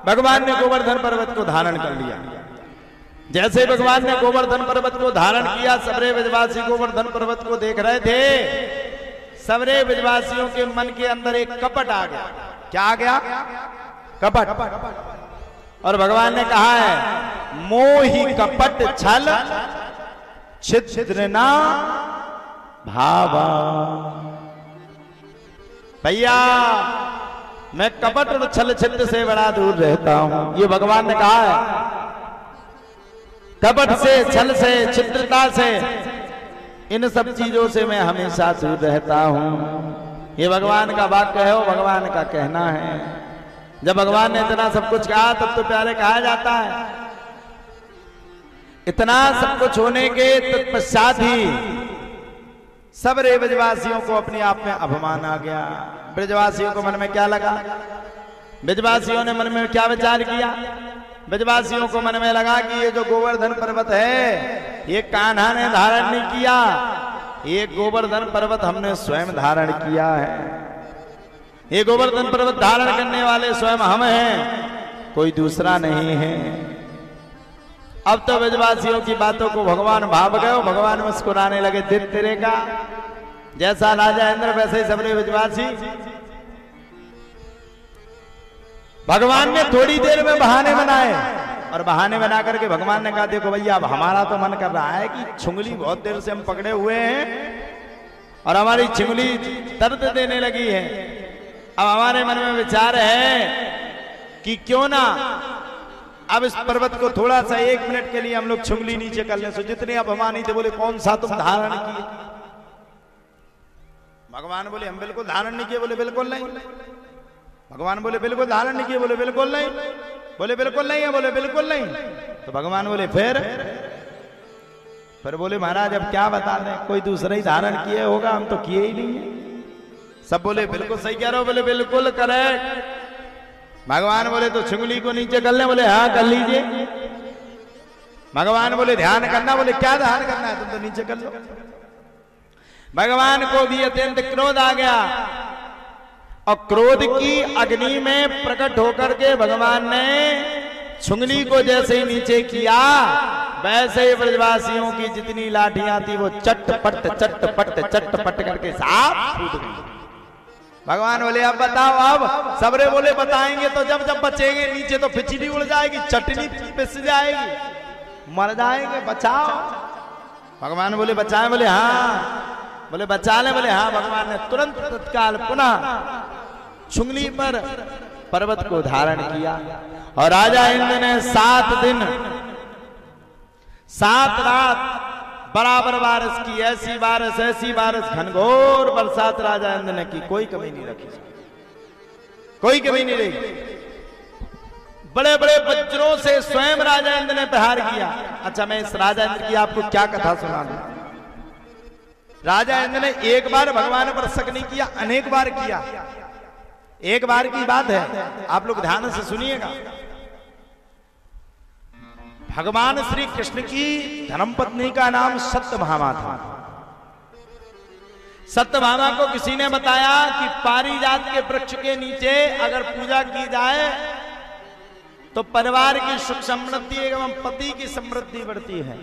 भगवान ने गोवर्धन पर्वत को धारण कर लिया। जैसे भगवान ने गोवर्धन पर्वत को धारण किया, सबरे ब्रजवासी गोवर्धन पर्वत को देख रहे थे। सबरे ब्रजवासियों के मन के अंदर एक कपट आ गया। क्या आ गया? कपट। और भगवान ने कहा है, मोहि कपट छल छिद्र ना भावा। भैया मैं कपट और छल छिद्र से बड़ा दूर रहता हूं, ये भगवान ने कहा है। कपट से, छल से, छिद्रता से, इन सब चीजों से मैं हमेशा दूर रहता हूं। ये भगवान का वाक्य है, वो भगवान का कहना है। जब भगवान ने इतना सब कुछ कहा तब तो प्यारे कहा जाता है। इतना सब कुछ होने के तत्पश्चात ही सबरे ब्रजवासियों को अपने आप में अभिमान आ गया। ब्रजवासियों को मन में क्या लगा? ब्रजवासियों ने मन में क्या विचार किया? ब्रजवासियों को मन में लगा कि ये जो गोवर्धन पर्वत है, ये कान्हा ने धारण नहीं किया, ये गोवर्धन पर्वत हमने स्वयं धारण किया है। ये गोवर्धन पर्वत धारण करने वाले स्वयं हम हैं, कोई दूसरा नहीं है। अब तो ब्रजवासियों की बातों को भगवान भाव गए। भगवान मुस्कुराने लगे, दिल तेरे का। जैसा राजा इंद्र वैसे ही सबरे ब्रजवासी। भगवान ने थोड़ी देर में बहाने बनाए, और बहाने बना करके भगवान ने कहा, देखो भैया अब हमारा तो मन कर रहा है कि छुंगली बहुत देर से हम पकड़े हुए हैं और हमारी छुंगली दर्द देने लगी है। अब हमारे मन में विचार है कि क्यों ना अब इस पर्वत को थोड़ा सा 1 मिनट के लिए हम लोग छुंगली नीचे कर लें। सो जितने अपमानित थे बोले, कौन सा तुम धारण किए? भगवान बोले, हम बिल्कुल धारण नहीं किए। बोले बिल्कुल नहीं। भगवान बोले, बिल्कुल धारण नहीं किए। बोले बिल्कुल नहीं। बोले बिल्कुल नहीं है। बोले बिल्कुल नहीं। तो भगवान बोले फिर बोले, महाराज अब क्या बता दें, कोई दूसरा ही धारण किए होगा, हम तो किए ही नहीं है। सब बोले बिल्कुल सही कह रहे हो। बोले बिल्कुल करेक्ट। भगवान बोले तो छुंगली को नीचे कर ले। बोले हाँ कर लीजिए। भगवान बोले ध्यान करना। बोले क्या ध्यान करना है, तुम तो नीचे कर लो। भगवान को भी अत्यंत क्रोध आ गया, और क्रोध की अग्नि में प्रकट होकर के भगवान ने छुंगली को जैसे ही नीचे किया, वैसे ही ब्रजवासियों की जितनी लाठियां थी वो चटपट चटपट चटपट करके साफ फूट गई। भगवान बोले अब बताओ। अब सबरे बोले बताएंगे तो जब जब बचेंगे, नीचे तो खिचड़ी उड़ जाएगी, चटनी पिस जाएगी, मर जाएंगे, बचाओ। भगवान बोले बचाए। बोले हाँ। बोले बचा ले। बोले हाँ। भगवान ने तुरंत तत्काल पुनः छुंगली पर पर्वत को धारण किया, और राजा इंद्र ने 7 दिन 7 रात बराबर बारिश की। ऐसी बारिश, घनघोर बरसात राजा इंद्र ने की। कोई कमी नहीं रखी, कोई कमी नहीं रही। बड़े बड़े वज्रों से स्वयं राजा इंद्र ने प्रहार किया। अच्छा, मैं इस राजा इंद्र की आपको क्या कथा सुना दूं। राजा इंद्र ने एक बार भगवान पर शक नहीं किया, अनेक बार किया। एक बार की बात है, आप लोग ध्यान से सुनिएगा। भगवान श्री कृष्ण की धर्मपत्नी का नाम सत्यभामा था। सत्यभामा को किसी ने बताया कि पारिजात के वृक्ष के नीचे अगर पूजा की जाए तो परिवार की सुख समृद्धि एवं पति की समृद्धि बढ़ती है।